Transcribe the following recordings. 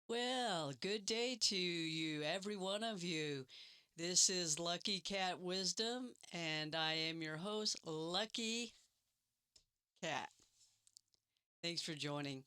Well, good day to you, every one of you. This is Lucky Cat Wisdom, and I am your host, Lucky Cat. Thanks for joining.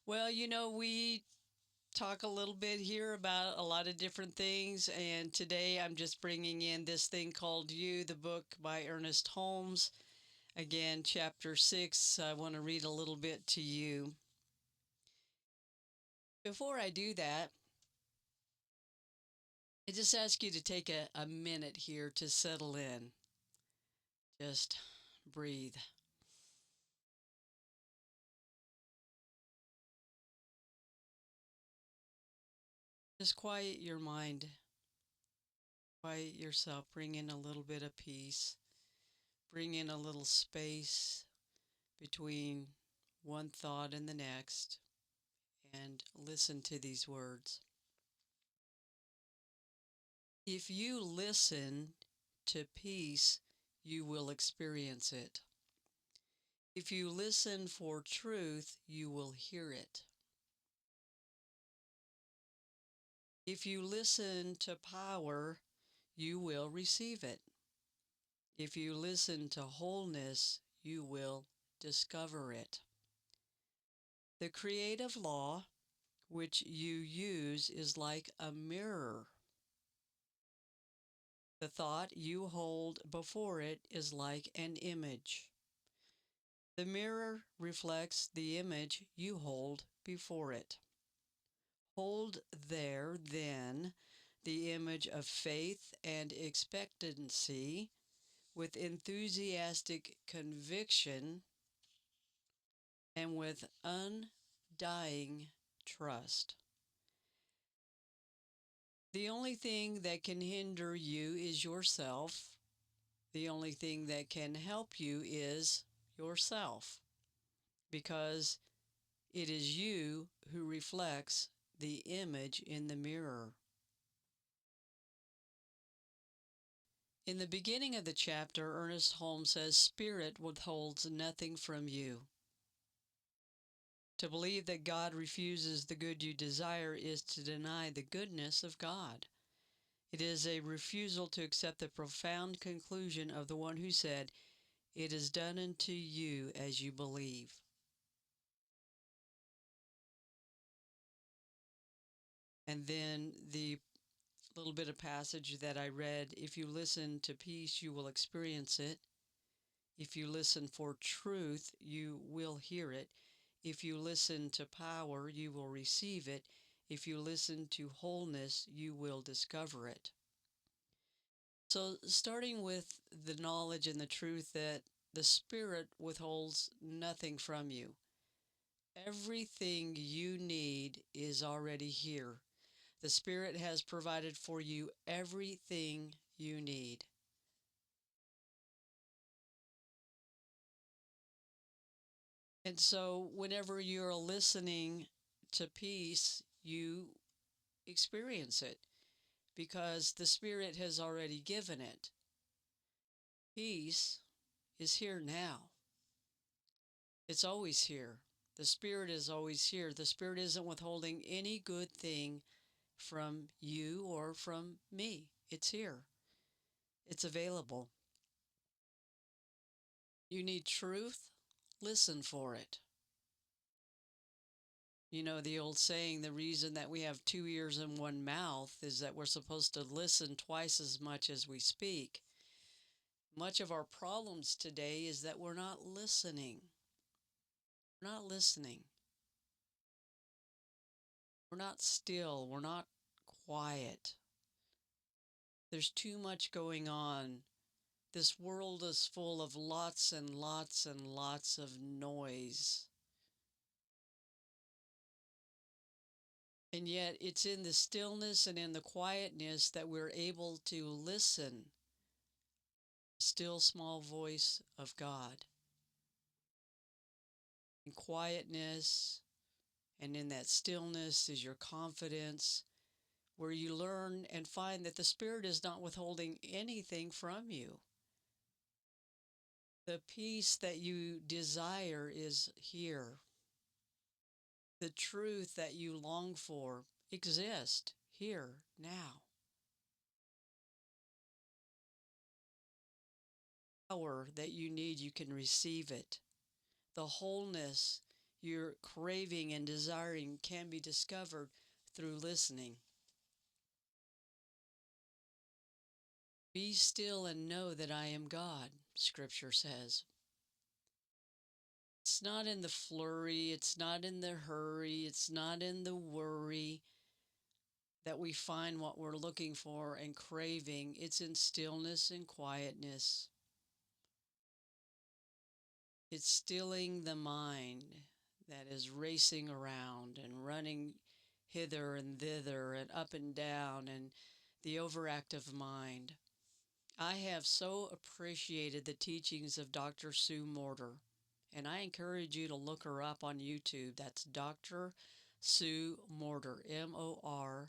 Well, we talk a little bit here about a lot of different things, and today I'm just bringing in this thing called You, the book by Ernest Holmes. Again, chapter 6. I want to read a little bit to you. Before I do that, I just ask you to take a minute here to settle in. Just breathe. Just quiet your mind. Quiet yourself. Bring in a little bit of peace. Bring in a little space between one thought and the next. And listen to these words. If you listen to peace, you will experience it. If you listen for truth, you will hear it. If you listen to power, you will receive it. If you listen to wholeness, you will discover it. The creative law which you use is like a mirror. The thought you hold before it is like an image. The mirror reflects the image you hold before it. Hold there, then, the image of faith and expectancy with enthusiastic conviction and with undying trust. The only thing that can hinder you is yourself. The only thing that can help you is yourself, because it is you who reflects the image in the mirror. In the beginning of the chapter, Ernest Holmes says, "Spirit withholds nothing from you." To believe that God refuses the good you desire is to deny the goodness of God. It is a refusal to accept the profound conclusion of the one who said, "It is done unto you as you believe." And then the little bit of passage that I read, if you listen to peace, you will experience it. If you listen for truth, you will hear it. If you listen to power, you will receive it. If you listen to wholeness, you will discover it. So starting with the knowledge and the truth that the Spirit withholds nothing from you. Everything you need is already here. The Spirit has provided for you everything you need. And so whenever you're listening to peace, you experience it because the Spirit has already given it. Peace is here now. It's always here. The Spirit is always here. The Spirit isn't withholding any good thing from you or from me. It's here. It's available. You need truth? Listen for it. You know, the old saying, the reason that we have two ears and one mouth is that we're supposed to listen twice as much as we speak. Much of our problems today is that we're not listening. We're not listening. We're not still. We're not quiet. There's too much going on. This world is full of lots and lots and lots of noise. And yet it's in the stillness and in the quietness that we're able to listen. Still small voice of God. In quietness and in that stillness is your confidence, where you learn and find that the Spirit is not withholding anything from you. The peace that you desire is here. The truth that you long for exists here now. Power that you need, you can receive it. The wholeness you're craving and desiring can be discovered through listening. Be still and know that I am God, Scripture says. It's not in the flurry, it's not in the hurry, it's not in the worry that we find what we're looking for and craving. It's in stillness and quietness. It's stilling the mind that is racing around and running hither and thither and up and down, and the overactive mind. I have so appreciated the teachings of Dr. Sue Morter, and I encourage you to look her up on YouTube. That's Dr. Sue Morter, Morter,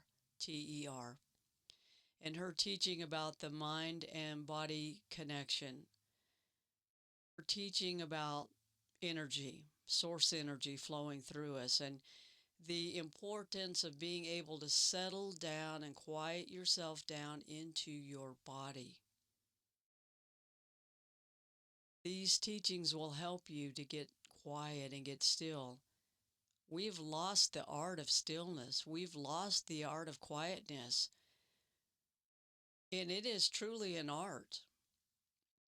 and her teaching about the mind and body connection. Her teaching about energy, source energy flowing through us, and the importance of being able to settle down and quiet yourself down into your body. These teachings will help you to get quiet and get still. We've lost the art of stillness. We've lost the art of quietness. And it is truly an art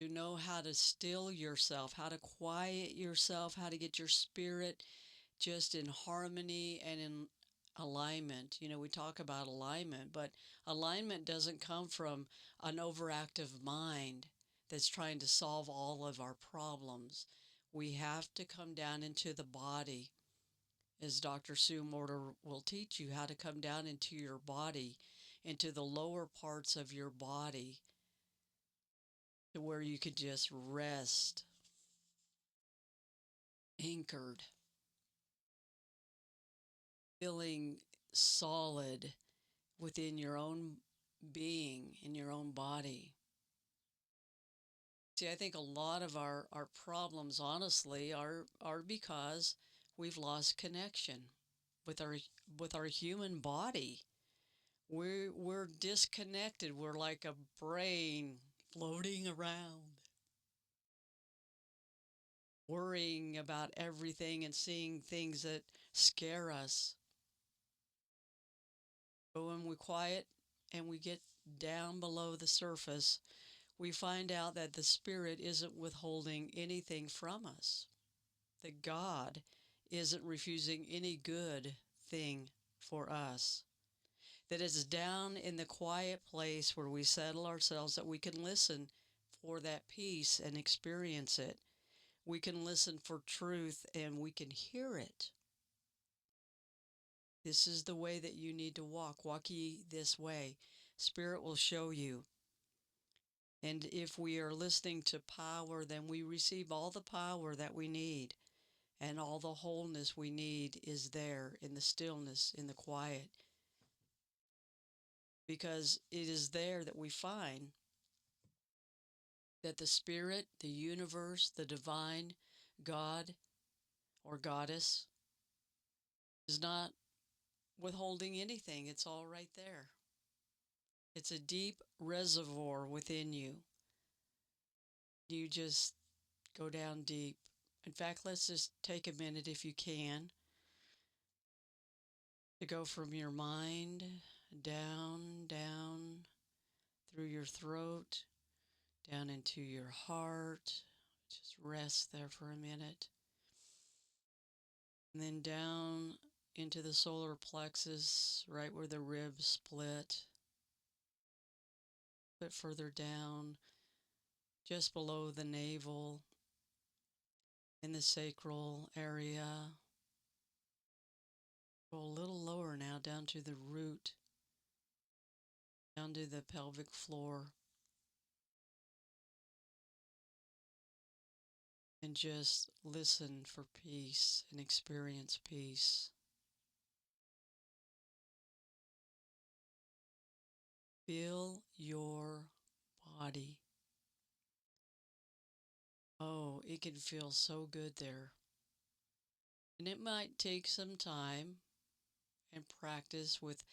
to know how to still yourself, how to quiet yourself, how to get your spirit just in harmony and in alignment. You know, we talk about alignment, but alignment doesn't come from an overactive mind that's trying to solve all of our problems. We have to come down into the body, as Dr. Sue Morter will teach you how to come down into your body, into the lower parts of your body, to where you could just rest, anchored, feeling solid within your own being, in your own body. See, I think a lot of our problems, honestly, are because we've lost connection with our human body. We're disconnected. We're like a brain floating around, worrying about everything and seeing things that scare us. But when we quiet and we get down below the surface, we find out that the Spirit isn't withholding anything from us, that God isn't refusing any good thing for us, that it's down in the quiet place where we settle ourselves that we can listen for that peace and experience it. We can listen for truth and we can hear it. This is the way that you need to walk. Walk ye this way. Spirit will show you. And if we are listening to power, then we receive all the power that we need. And all the wholeness we need is there in the stillness, in the quiet. Because it is there that we find that the Spirit, the universe, the divine God or goddess is not withholding anything. It's all right there. It's a deep reservoir within you. You just go down deep. In fact, let's just take a minute, if you can, to go from your mind down through your throat, down into your heart. Just rest there for a minute. And then down into the solar plexus, right where the ribs split. A bit further down, just below the navel, in the sacral area. Go a little lower now, down to the root, down to the pelvic floor. And just listen for peace and experience peace. Feel your body. Oh, it can feel so good there. And it might take some time and practice with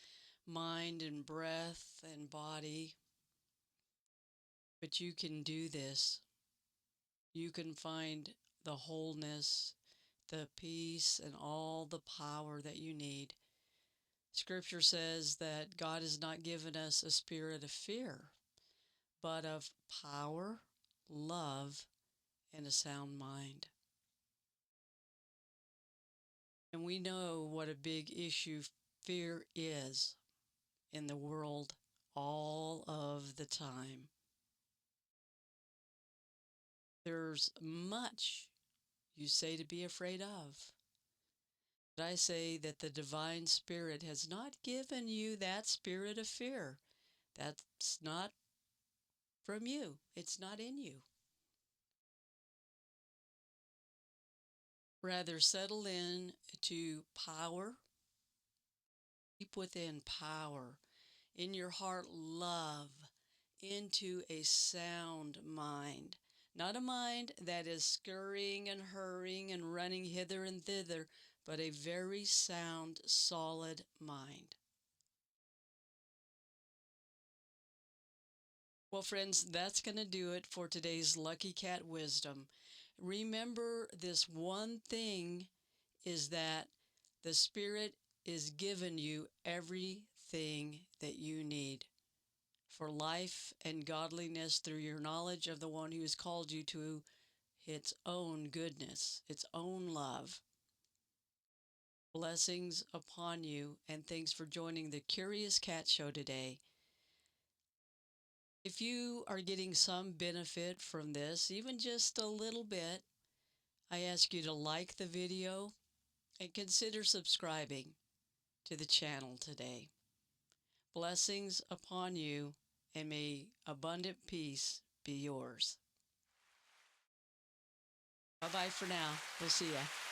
mind and breath and body, but you can do this. You can find the wholeness, the peace, and all the power that you need. Scripture says that God has not given us a spirit of fear, but of power, love, and a sound mind. And we know what a big issue fear is in the world all of the time. There's much you say to be afraid of. But I say that the divine spirit has not given you that spirit of fear. That's not from you. It's not in you. Rather, settle in to power, deep within power, in your heart, love, into a sound mind. Not a mind that is scurrying and hurrying and running hither and thither, but a very sound, solid mind. Well, friends, that's going to do it for today's Lucky Cat Wisdom. Remember, this one thing is that the Spirit is giving you everything that you need for life and godliness through your knowledge of the one who has called you to its own goodness, its own love. Blessings upon you, and thanks for joining the Curious Cat Show today. If you are getting some benefit from this, even just a little bit, I ask you to like the video and consider subscribing to the channel today. Blessings upon you, and may abundant peace be yours. Bye-bye for now. We'll see ya.